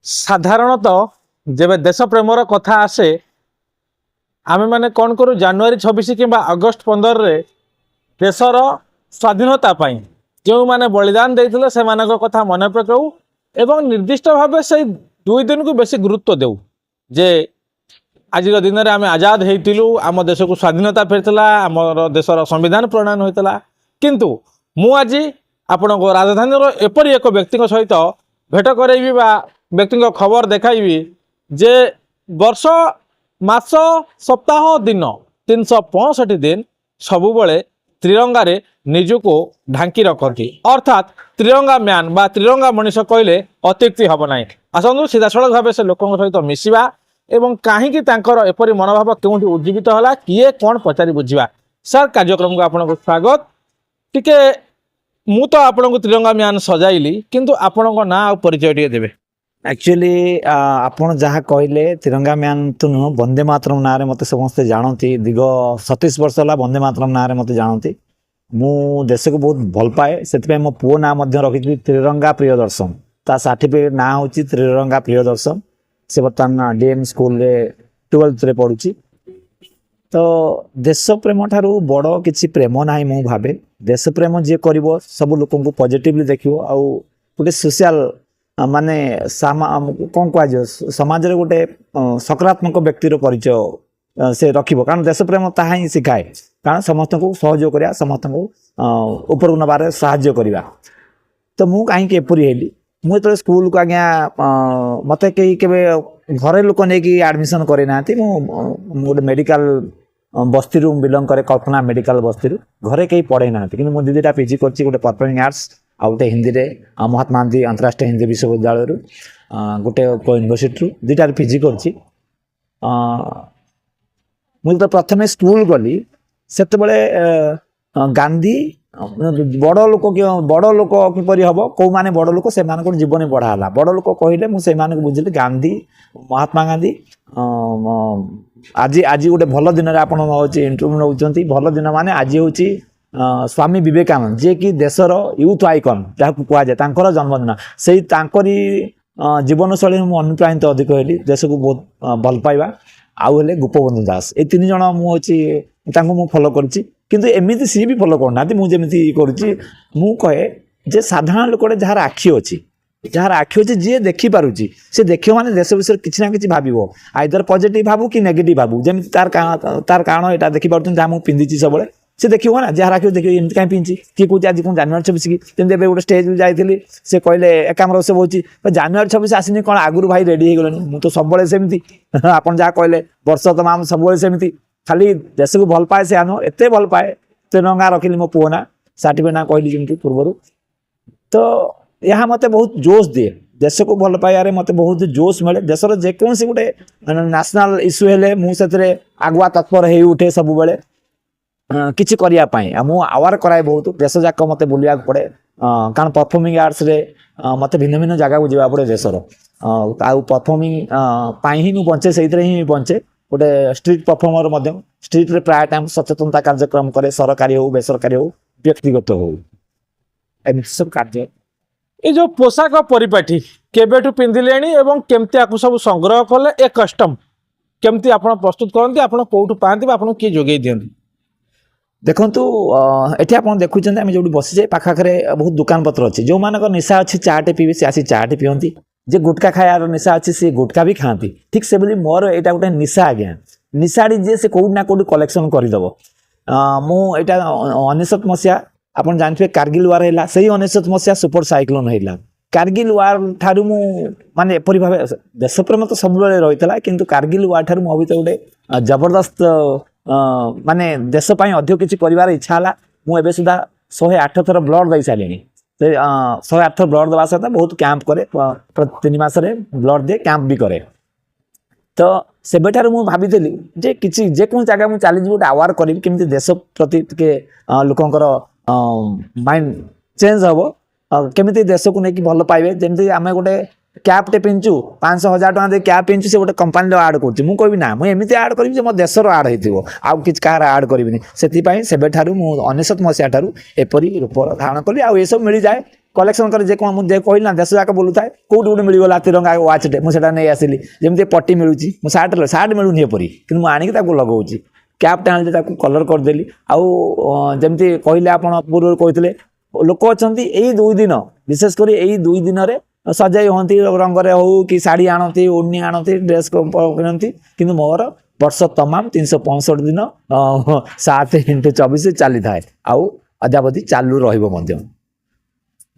साधारणतः जब देश प्रेमर कथा आसे आमे माने कौन करूँ जनवरी 26 कि अगस्ट 15 रे देशर स्वाधीनता पाई जो माने बलिदान देते से कथा मन पकाऊ एवं निर्दिष्ट भाव से 2 दिन को बेसी गुरुत्व देऊ जे आज दिन में आम आजाद होइतिलु आम देश को स्वाधीनता फेरला आम देशर संविधान प्रणयन होता किंतु मु आज आपण को राजधानी एपरी एक व्यक्ति सहित भेट करेबी बा व्यक्ति खबर देखाइबी जे वर्ष मास सप्ताह दिन 365 दिन सबुबले त्रिरंगा रे निजुको ढांकी रखती अर्थात त्रिरंगा म्यान बा त्रिरंगा मनीष कहले अत्युक्ति हम ना। आसतु सीधासलख भाव से लोक सहित मिसवा एवं कहीं एपरी मनोभाव क्यों उज्जीवित है किए कौन पचारि बुझा। सर कार्यक्रम को आपको स्वागत टिके मु तो आपन को त्रिरंगा म्यान सजाइली किंतु आपण को ना परिचय टे देबे। एक्चुअली आपण जहाँ कहले तिरंगा म्यान तो नुह वंदे मातरम ना रे मते समस्त जानती दीर्घ 37 वर्ष है वंदे मातरम ना रे मते जानती मु देश को बहुत भल पाए से मो पुओ ना रखी त्रिरंगा प्रियदर्शन ता सर्टिफिकेट ना हूँ त्रिरंगा प्रियदर्शन से बर्तमान डीएम स्कूल रे 12th रे पढ़ुची। तो देश प्रेम ठारू बड़ किसी प्रेम ना मु भावे देश प्रेम जी कर सब लोक पॉजिटिवली देखियो आउ गोटे सोशल माने कौन कह समाज रे गोटे सकारात्मक व्यक्तिर परिचय से रखिबो कारण देश प्रेम ताहा ही शिखाए कारण समस्त को सहयोग करिया समस्त को ऊपर को नबारे सहाय्य करिया। तो मु कहीं एपरी हेली मु तो स्कूल को आज्ञा मते कई केबे घरे लोक नहीं कि एडमिशन करे नाती गोटे मेडिकल बस्ती रू बिलंग करे कल्पना मेडिकल बस्ती रू घरे कहीं पढ़े ना कि मुझे दीटा पीजी कर गोटे परफॉर्मिंग आर्ट्स आ गोटे हिंदी रे महात्मा गांधी अंतरराष्ट्रीय हिंदी विश्वविद्यालय रू गोटे यूनिवर्सिटी रू दीटा पीजी कर मुझे तो प्रथम स्कूल गली से गांधी बड़ लोक किपरि हम कौ माने बड़ लोक से जीवन बढ़ाला बड़ लोक कहले मुझे बुझिली गांधी महात्मा गांधी आज आज गोटे भल दिन आप इंटरव्यू नौकरी भल दिन माने आज हूँ स्वामी विवेकानंद जे कि देशर यूथ आइकन जहाँ कहुए जन्मदिन से जीवन शैली मुझे अनुप्राणित अधिक होली देश को बहुत भल पाइबा आउ हेले गोपबंधु दास ये 3 जन मुझे फॉलो करछि किंतु एमती सी भी फॉलो करना मुझे करुँ कहे जे साधारण लोक जार आखि अच्छी जार आखि अच्छी जी देखी पारुची से देख माने देश विषय किसी ना कि भाव आइदर पॉजिटिव भावु कि नेगेटिव भावु जमी तार कारण यहाँ देखी पार्टी जहाँ मुझे पिंधि सब से देखो ना जार आखि देखिए एमती कहीं पिंधि किए कौन आज कौन जनवरी 26 की जमी गोटे स्टेज जाइली से कहले एकामर से बहुत जनवरी 26 आसनी कौन आगुरी भाई रेडी हो गलनी मुझे तो सब सेमती आप जहाँ कहले वर्ष तमाम सब सेमती खाली देश को भल पाए से आनो एते भल पाए त्रिरंगा रखिली मो पुओ ना सर्टिफिकेट ना कहली जमी पूर्व तो यहाँ मत बहुत जोश दिए देश को भल पाइबारे मत बहुत जोश मिले देशर जेकोसी गोटे नेशनल इश्यू हेले मुझे आगुआ तत्पर हो उठे सब बेले किसी करने आवार कराए बहुत देश जाक मत बुलवा पड़े कारण परफॉर्मिंग आर्ट्स रे मत भिन्न भिन्न जगह को जावा पड़े देशर आउ परफॉर्मिंग ही बचे से ही बचे गोटे स्ट्रीट परफॉर्मर स्ट्रीट रे प्राय टाइम सचेतनता कार्यक्रम करे सरकारी हो बेसरकारी हो व्यक्तिगत हो एमती सब कार्य ये जो पोशाक परिपाठी केबेठू पिंधिले एवं केमती आपको सब संग्रह कले ए कस्टम केमती आप प्रस्तुत करते आप कौटू पाती आपको किए जोगे दिखती देखु ये आप देखुं आम जो बसीजे पाखाखे बहुत दुकान पत्र अच्छी जो मान निशा अच्छी चाटे पीबे से आसी चाटे पीती जे गुटका खायार निशा अच्छी सी गुटका भी खाती ठीक से बोली मोर यहाँ गोटे निशा आज्ञा निशाड़ी जे से कौट ना कौट कलेक्शन करदेव मुझा 19 मसीहा आप जानते कारगिल वार है से 19 मसीहा सुपर साइक्लोन है कारगिल वार ठारू माने एपरी भाव देश प्रेम तो सब रही है किंतु कारगिल वार ठारू मो भीतर गोटे जबरदस्त माने देश अधिक किसी कर इच्छा है मुझे सुधा 108 थर ब्लड दे सारे 108 थर ब्लड देवा सहित बहुत कैंप करे 3 मास ब्लड दे कैंप भी करे। तो से मुझे भावी जे किसी जेको जगह मुझे चली गोटे आवार करी केमती देश प्रति लोकंर माइंड चेंज हम केमी देश को लेकिन भल पाइबे जमी आम गोटे कैपटे पिंचु 500,000 टका दे कैप पिंचु से गोटे कंपानी आड करी ना मुझे एमती आड करी मो देशर आड हो आउ कि कह आड करी से 19 मसीहा ठारू एपरी रूप धारण कली आउ ये सब मिल जाए कलेक्शन करे जे मुझे कहली ना देश जाक बोलू थाए कोटी गोटे मिलगला तिरंगा वाचटे मुझे नहीं आसिली जमी पट्टी मिलूँ मो सार्ट मिलूनी एपरी कि मुझे लगाऊँ कैप आनी कलर करदेली आमती कहले आप पूर्व कहते लोक अच्छा यही 2 दिन विशेषकर यही 2 दिन सजाई हमें रंगरे हो कि शाढ़ी आणती ओढ़नी आणती ड्रेस किणती कि मोर वर्ष तमाम 365 दिन 7x24 चली थाए अद्यावधि चालू रही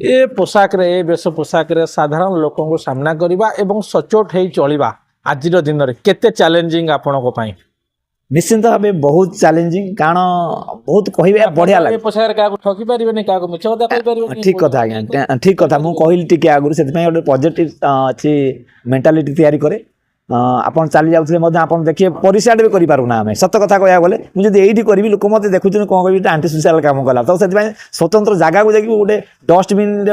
ए पोशाक रे ए बेश पोशाक रे साधारण लोकों को सामना करवा एवं सचोट हो चलवा आज दिन में केते चैलेंजिंग आपण निश्चिंत भाव बहुत चैलेंजिंग कारण बहुत कह बढ़िया लगे पोशाक क्या ठकी पारे क्या मिछ कथा कही ठीक कथा आज्ञा ठीक कथा मुझे कहली टी आगुरी से गोटे पॉजिटिव अच्छी मेंटालिटी तैयारी करे आपन चली जाऊे आप देखिए परिसार भी करूना आम सत कथा कहया गले मुझे ये करी लोक मत देखुं कौन कह आंटी सोशल कम कला तो से स्वतंत्र जगह को जाकि गोटे डस्टबिन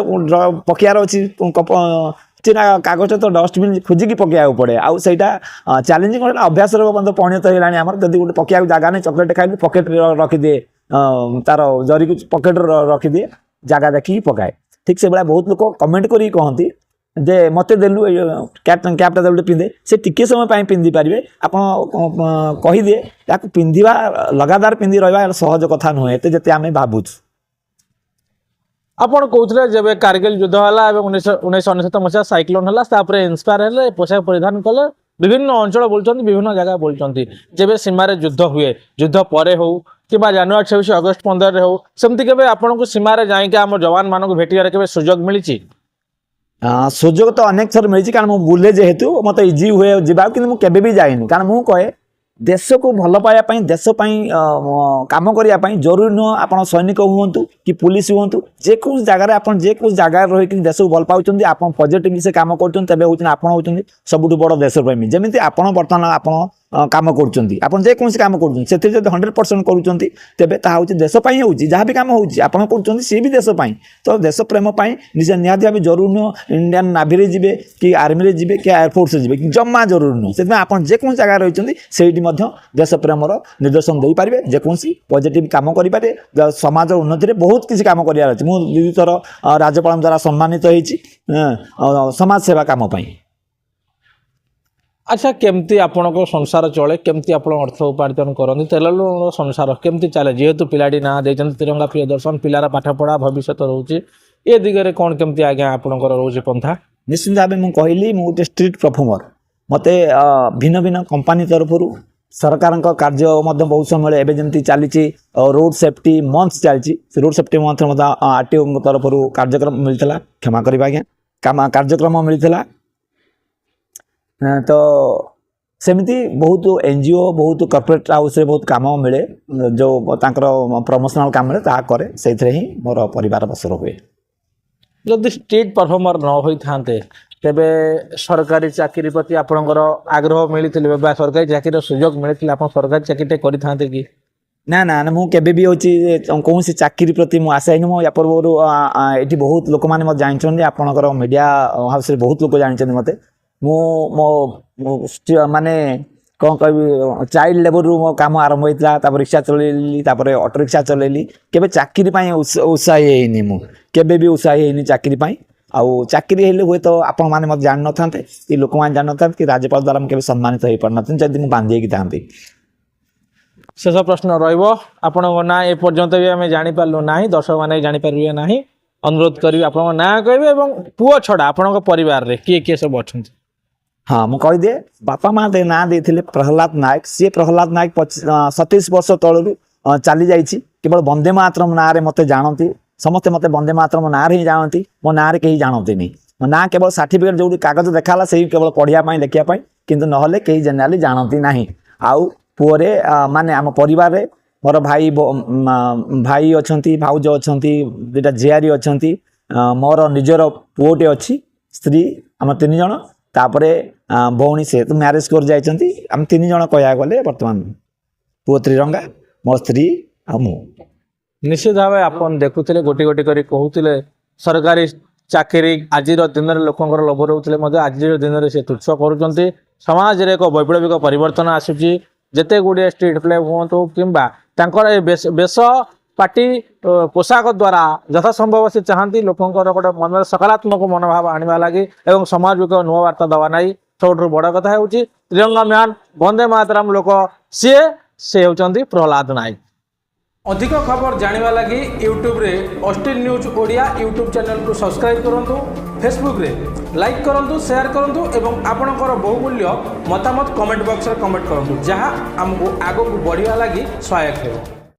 पकेयार अच्छी कागज तो डस्टबिन खोजिकी पकेया पड़े आउ सहीटा चैलेंजिंग गोटे अभ्यास परिणत होगा आम जब गोटे पकेया जगह नहीं चॉकलेट खाई पकेट रखिदिए तार जरी को पकेट रखिदिए जगह देखिए पकाए ठीक से भाया बहुत लोग कमेंट करी कहती जे मत देलु कैपटा देलु पिंधे से टिके समय पिंधि पारे आप कहीदे या पिंधा लगातार पिंधि रहा सहज कथा नुहे एत जिते आम भावुँ आपण कहते जब कारगिल युद्ध है 1999 मसीहा साइक्लोन है इन्स्पायर है पोशाक परिधान कले विभिन्न अंचल बोलते विभिन्न जगह बोलते जब सीमार युद्ध हुए युद्ध पर हो कि जानुआरी 26 अगस्ट 15 हो सेमती केबे आपण को सीमार जाइके आम जवान मान को भेटियार केबे सुजोग मिली सुजोग तो अनेक थर मिली कारण मुझे बुले जेहेतु मत इजी हुए जा कि मुझे भी जाइनि कारण मुझे कहे देश को भल पाइबापी देश कम करने जरूरी नुह आप सैनिक हूँ कि पुलिस हूँ जेको जगार आप जेको जगार रही देश को भल पाँच आप पॉजिटिव से कम कर सब बड़ देशप्रेमी जमी आप बर्तमान आप कम कर जेकोसी कम कर 100% करुँच तेरे हूँ देशपाई हूँ जहाँ भी कम हो सी भी देशपाई तो देश प्रेम निजे निहाती भाव जरूरी नुह इंडियन नाभी जी कि आर्मी जी कि एयरफोर्स जी जमा जरूरी नुह से आप जेकोसी जगह रही से देश प्रेमर निर्देशन दे पारे जेकोसी पॉजिटिव कम करें समाज उन्नति में बहुत किसी कम कर मुझे 2 थर राज्यपाल द्वारा सम्मानित समाज सेवा कम पाई अच्छा केमती आपण को संसार चले केमती आप अर्थ उपार्जन करते तेल लुण संसार केमती चले जेहेतु पिलाटी ना देते तिरंगा प्रिय दर्शन पिलार पाठपढ़ा भविष्य रोचे ये दिगरे कौन केमती आज्ञा आपंकर रोचे पंथा निश्चित भाव मुझे कहली मुझे गोटे स्ट्रीट परफॉर्मर मत भिन्न भिन्न कंपानी तरफ सरकार कार्य बहुत समय एवं जमी चली रोड सेफ्टी मंथ चलती रोड सेफ्टी मंथ आरटीओ तरफ कार्यक्रम मिलता क्षमा करें आज्ञा कार्यक्रम मिलता तो सेमती बहुत एनजीओ बहुत कॉर्पोरेट हाउस रे बहुत काम मिले जो प्रमोशनल काम मिले ता करे से ही मोर परिवार बसर हुए जदि स्ट्रीट परफॉर्मर न होई थांते तेबे सरकारी चाकरी प्रति आपनकर आग्रह मिली सरकारी चाकरी सुजोग मिली आप सरकारी चाकरी करि थांते कि ना ना ना मुझे केबे भी होची कौन सी चाकरी प्रति मुझे आशा ही या पूर्व ये बहुत लोक मैंने मत जानते आपणकर मीडिया हाउस रे बहुत लोग जानते मत मो माने कौन कह चाइल्ड लेबर मो काम आरंभ होता रिक्शा चलैली ऑटो रिक्शा चलैली केबे चाकरी उत्साही होनी मुझे भी उत्साही होनी चाकरी आउ चाकरी हेले हुए तो आपण मैंने मत जान न था लोक मैंने जान न कि राज्यपाल द्वारा मुझे सम्मानित हो पार ना मुझे बांधे था शेष प्रश्न रहा ना ए पर्यंत भी आम जापारू ना दर्शक मैंने जापारे ना अनुरोध करी आप ना कहे पुओ छड़ा आपण परिवार रे किए सब अच्छा हाँ मुझे कहीदे बापा माँ ना देते प्रहलाद नायक सी प्रहलाद नायक 27 वर्ष तलू चली जाइए केवल वंदे मातरम ना रे मत जानती समस्ते मत वंदे मातरम ना ही जानती मो ना कहीं जानते नहीं मो ना केवल सर्टिफिकेट जो कागज देखा से केवल पढ़ाई लिखापी किंतु नहले कहीं जेनेराली जानती ना आउ पुअरे माने आम परिवार रे मोर भाई भाई अच्छा भाउज अच्छा 2टा झियारी अच्छा मोर निजर पुओटे अच्छी स्त्री आम 3 जन तापरे भौणी से तो मैरेज कर जाइछंती हम 3 जन कहया गले वर्तमान पुओ त्रिरंगा मो स्त्री आ मु निश्चित भाव आपन देखुले गोटी गोटी करी कहूले सरकारी चाकरी आज दिन में लोकंर लोभ रोते आज दिन में से तुच्छ कर समाज रे एक वैप्लविक परिवर्तन आसूची जेते गुड़े स्ट्रीट प्ले हूँ कि बेश ପାର୍ଟି ପୋଷାକ ଦ୍ୱାରା ଯଥାସମ୍ଭବ ସେ ଚାହାନ୍ତି ଲୋକଙ୍କର ଗୋଟେ ମନରେ ସକାରାତ୍ମକ ମନୋଭାବ ଆଣିବା ଲାଗି ଏବଂ ସମାଜକୁ ଏକ ନୂଆ ବାର୍ତ୍ତା ଦେବା ନାହିଁ। ସବୁଠାରୁ ବଡ଼ କଥା ହେଉଛି ତ୍ରିରଙ୍ଗା ମ୍ୟାନ୍ ବନ୍ଦେ ମାତରମ୍ ଲୋକ ସେ ହେଉଛନ୍ତି ପ୍ରହ୍ଲାଦ ନାୟକ। ଅଧିକ ଖବର ଜାଣିବା ଲାଗି ୟୁଟ୍ୟୁବରେ ଅଷ୍ଟିନ୍ ନ୍ୟୁଜ୍ ଓଡ଼ିଆ ୟୁଟ୍ୟୁବ୍ ଚ୍ୟାନେଲକୁ ସବସ୍କ୍ରାଇବ୍ କରନ୍ତୁ, ଫେସବୁକ୍ରେ ଲାଇକ୍ କରନ୍ତୁ, ସେୟାର କରନ୍ତୁ ଏବଂ ଆପଣଙ୍କର ବହୁମୂଲ୍ୟ ମତାମତ କମେଣ୍ଟ ବକ୍ସରେ କମେଣ୍ଟ କରନ୍ତୁ, ଯାହା ଆମକୁ ଆଗକୁ ବଢ଼ିବା ଲାଗି ସହାୟକ ହେବ।